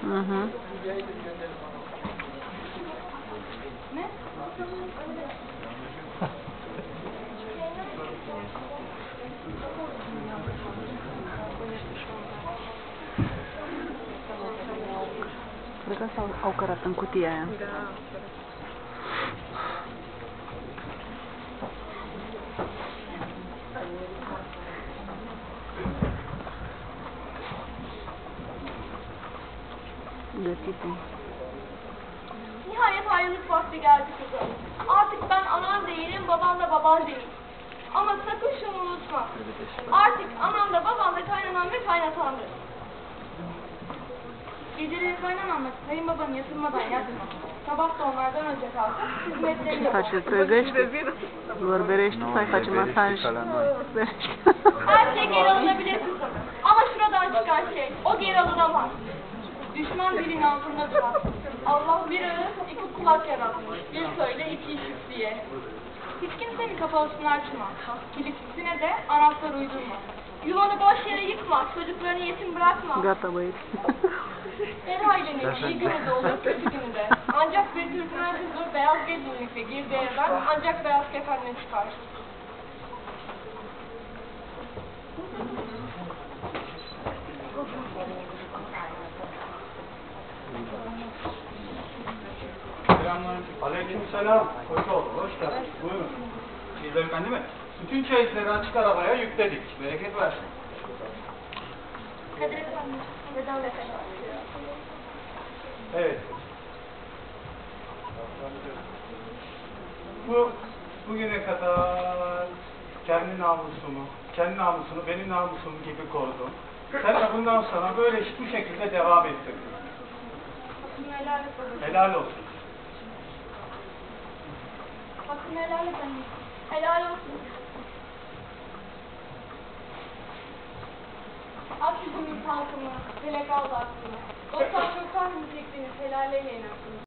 Mhm. Cred că au cărat în cutia aia. Da. De tipul. Nihayet ayrılık vakti geldi kızım. Artık ben anan değilim, baban da baban değil. Ama sakın şunu unutma. Artık anan da baban da kaynanan ve kaynatandır. Geceleri kaynananla kayınbabanı yatırmadan yatma. Sabah da onlardan önce kalkıp hizmetlerini yapar. Face trezește, vorberești, să facem masaj. Her şey geri alınabilir kızım. Ama şuradan çıkan şey, o geri alınamaz. Düşman dilin altında durar. Allah bir ağız, iki kulak yaratmış. Bir söyle, iki işit diye. Hiç kimsenin kafasını açma. Kilisine de anahtar uydurma. Yuvanı boş yere yıkma, çocuklarını yetim bırakma. Gata, băieți. Her ailenin iyi günü de olur, kötü günü de. Ancak bir Türkmen kızı beyaz gelinlikle girdiği evden ancak beyaz kefenle çıkar. Aleykümselam. Hoşoğlu, hoş geldin. Buyurun. Sizler efendi mi? Bütün çeyizleri açık arabaya yükledik. Bereket versin. Kadir Efendi, Vedat Efendi. Evet. Bugüne kadar kendi namusunu benim namusum gibi korudun. Sen de bundan sonra böyle bu şekilde devam ettirdin. Hakkını helal et babacığım. Helal olsun. Hakkını helal et anne. Helal olsun. Akşesim'in halkını, felek aldı aklını. Dostlar çoktan müziktiniz, helal eyleyin aklını.